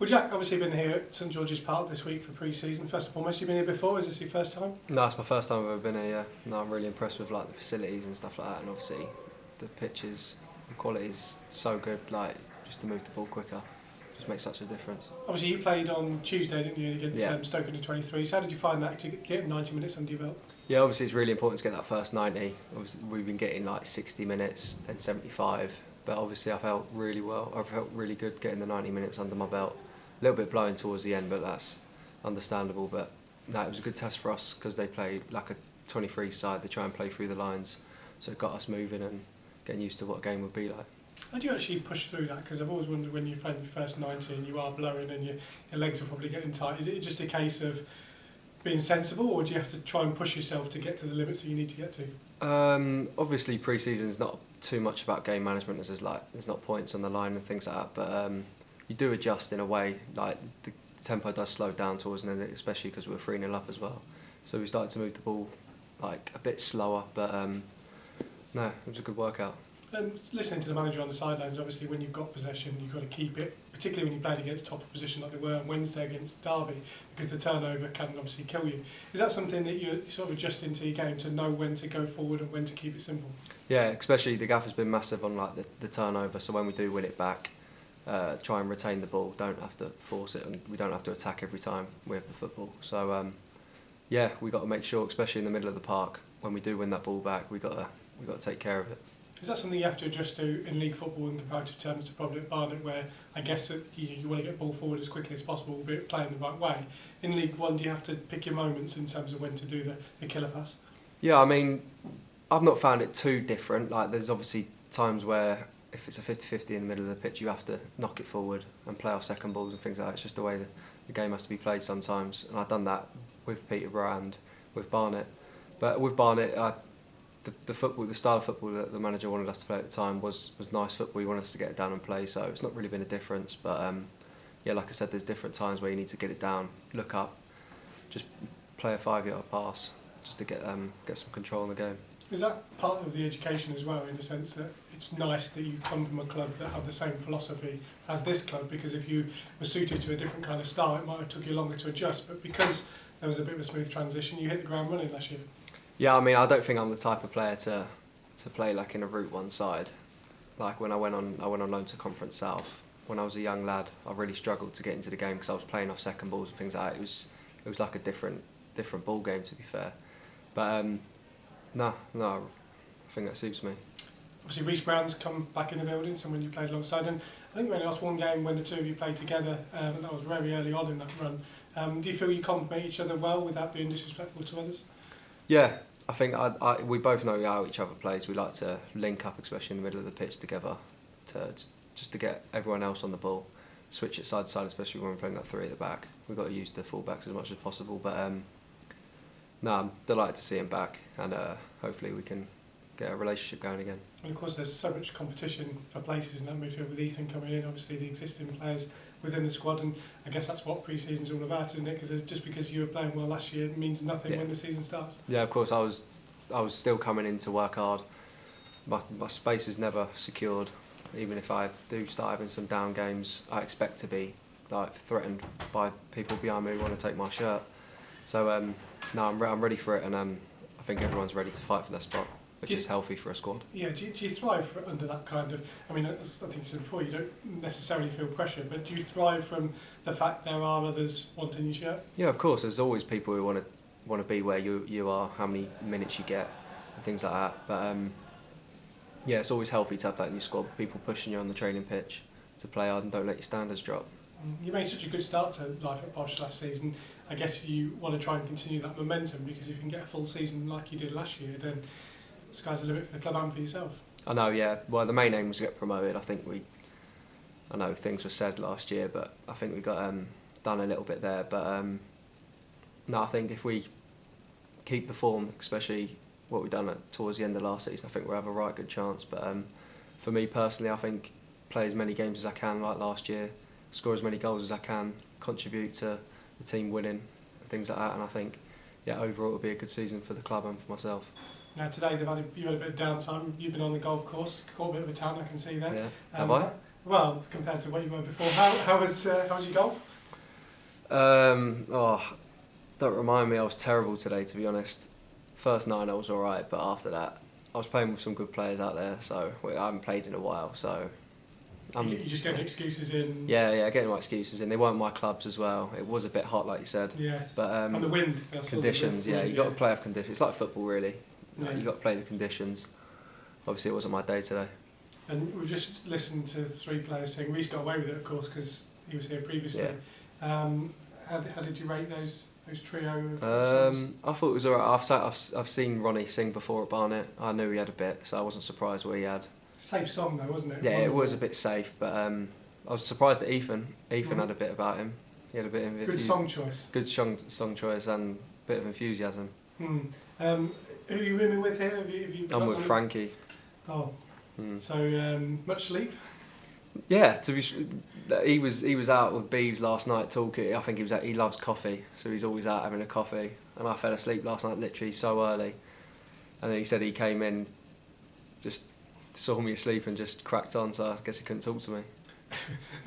Well, Jack, obviously been here at St George's Park this week for pre-season. First and foremost, you've been here before. Is this your first time? No, it's my first time I've ever been here. Yeah. No, I'm really impressed with like the facilities and stuff like that, and obviously the pitches, the quality is so good. Like just to move the ball quicker, just makes such a difference. Obviously, you played on Tuesday, didn't you, against Yeah. Stoke Under 23. So how did you find that to get 90 minutes under your belt? Yeah, obviously it's really important to get that first 90. Obviously, we've been getting like 60 minutes and 75, but obviously I felt really well. I felt really good getting the 90 minutes under my belt. A little bit blowing towards the end, but that's understandable. But no, it was a good test for us because they played like a 23 side. They try and play through the lines, so it got us moving and getting used to what a game would be like. How do you actually push through that? Because I've always wondered when you've played your first 90 and you are blowing and your legs are probably getting tight, is it just a case of being sensible, or do you have to try and push yourself to get to the limits that you need to get to? Obviously pre-season is not too much about game management, as there's not points on the line and things like that, but you do adjust in a way. Like the tempo does slow down towards the end, especially because we were 3-0 up as well, so we started to move the ball like a bit slower, but no, it was a good workout. Listening to the manager on the sidelines, obviously when you've got possession you've got to keep it, particularly when you played against top opposition like they were on Wednesday against Derby, because the turnover can obviously kill you. Is that something that you sort of adjust into your game to know when to go forward and when to keep it simple? Yeah, especially the gaffer's been massive on like the turnover, so when we do win it back, try and retain the ball, don't have to force it, and we don't have to attack every time we have the football. So yeah, we got to make sure, especially in the middle of the park, when we do win that ball back, we got to take care of it. Is that something you have to adjust to in league football in comparative terms to probably at Barnet, where I guess that you want to get ball forward as quickly as possible, but playing the right way? In League One, do you have to pick your moments in terms of when to do the killer pass? Yeah, I mean, I've not found it too different. Like, there's obviously times where if it's a 50-50 in the middle of the pitch, you have to knock it forward and play off second balls and things like that. It's just the way the game has to be played sometimes, and I've done that with Peterborough and with Barnet. But with Barnet, the style of football that the manager wanted us to play at the time was nice football. He wanted us to get it down and play, so it's not really been a difference. But yeah, like I said, there's different times where you need to get it down, look up, just play a 5-yard pass, just to get some control in the game. Is that part of the education as well, in the sense that it's nice that you come from a club that have the same philosophy as this club? Because if you were suited to a different kind of style, it might have took you longer to adjust. But because there was a bit of a smooth transition, you hit the ground running last year. Yeah, I mean, I don't think I'm the type of player to play like in a Route 1 side. Like when I went on loan to Conference South, when I was a young lad, I really struggled to get into the game because I was playing off second balls and things like that. It was like a different ball game, to be fair. But no, I think that suits me. Obviously, Reece Brown's come back in the building, someone you played alongside, and I think we only lost one game when the two of you played together, and that was very early on in that run. Do you feel you complement each other well without being disrespectful to others? Yeah, I think we both know how each other plays. We like to link up, especially in the middle of the pitch together, just to get everyone else on the ball, switch it side to side, especially when we're playing that 3 at the back. We've got to use the full-backs as much as possible, but no, I'm delighted to see him back, and hopefully we can get a relationship going again. And of course there's so much competition for places in that midfield with Ethan coming in, obviously the existing players within the squad, and I guess that's what pre-season's all about, isn't it? Because just because you were playing well last year means nothing when the season starts. Yeah, of course, I was still coming in to work hard. My space was never secured. Even if I do start having some down games, I expect to be like threatened by people behind me who want to take my shirt. So no, I'm ready for it, and I think everyone's ready to fight for their spot, which is healthy for a squad. Yeah, do you thrive under that kind of, I mean, I think you said before, you don't necessarily feel pressure, but do you thrive from the fact there are others wanting your shirt? Yeah, of course, there's always people who want to be where you are, how many minutes you get, and things like that. But yeah, it's always healthy to have that in your squad, people pushing you on the training pitch to play hard and don't let your standards drop. You made such a good start to life at Posh last season. I guess you want to try and continue that momentum, because if you can get a full season like you did last year, then the sky's the limit for the club and for yourself. I know, yeah. Well, the main aim was to get promoted. I know things were said last year, but I think we got done a little bit there. But no, I think if we keep the form, especially what we've done towards the end of last season, I think we'll have a right good chance. But for me personally, I think play as many games as I can like last year, score as many goals as I can, contribute to the team winning and things like that. And I think, yeah, overall it'll be a good season for the club and for myself. Now today you've had a bit of downtime. You've been on the golf course, caught a bit of a tan, I can see there. Yeah, have I? Well, compared to what you were before, how was your golf? Oh, don't remind me. I was terrible today, to be honest. First 9 I was all right, but after that, I was playing with some good players out there. So I haven't played in a while. So You just getting excuses in. yeah, getting my excuses in. They weren't my clubs as well. It was a bit hot, like you said. Yeah. But And the wind. That's conditions. Yeah, you got to play off conditions. It's like football, really. Yeah. You got to play the conditions. Obviously, it wasn't my day today. And we've just listened to 3 players saying Reece got away with it, of course, because he was here previously. Yeah. How did you rate those trio of songs? I thought it was alright. I've seen Ronnie sing before at Barnet. I knew he had a bit, so I wasn't surprised where he had. Safe song though, wasn't it? Yeah, it was a bit safe, but I was surprised that Ethan had a bit about him. He had a bit of good song choice. Good song choice and a bit of enthusiasm. Who are you rooming with here? Have you I'm with Frankie. Oh, so much sleep? Yeah, he was out with Beeves last night talking. I think he loves coffee, so he's always out having a coffee. And I fell asleep last night literally so early. And then he said he came in, just saw me asleep and just cracked on. So I guess he couldn't talk to me.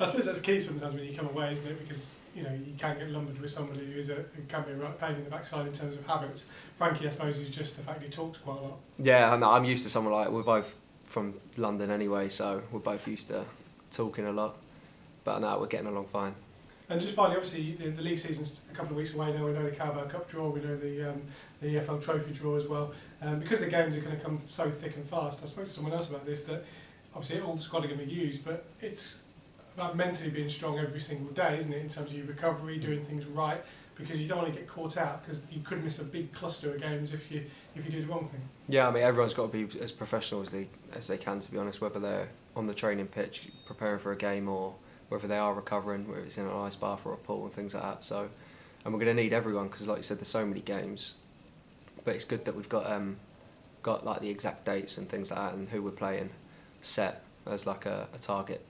I suppose that's key sometimes when you come away, isn't it? Because you can get lumbered with somebody who can be a right pain in the backside in terms of habits. Frankie, I suppose, is just the fact he talks quite a lot. Yeah, and I'm used to someone like we're both from London anyway, so we're both used to talking a lot. But now we're getting along fine. And just finally, obviously, the league season's a couple of weeks away now. We know the Carabao Cup draw, we know the EFL Trophy draw as well. Because the games are going to come so thick and fast, I spoke to someone else about this, that obviously all the squad are going to be used, but it's about mentally being strong every single day, isn't it, in terms of your recovery, doing things right, because you don't want to get caught out, because you could miss a big cluster of games if you do the wrong thing. Yeah, I mean, everyone's got to be as professional as they can, to be honest, whether they're on the training pitch preparing for a game or whether they are recovering, whether it's in an ice bath or a pool and things like that. So, and we're going to need everyone, because like you said, there's so many games, but it's good that we've got like the exact dates and things like that and who we're playing set as like a target.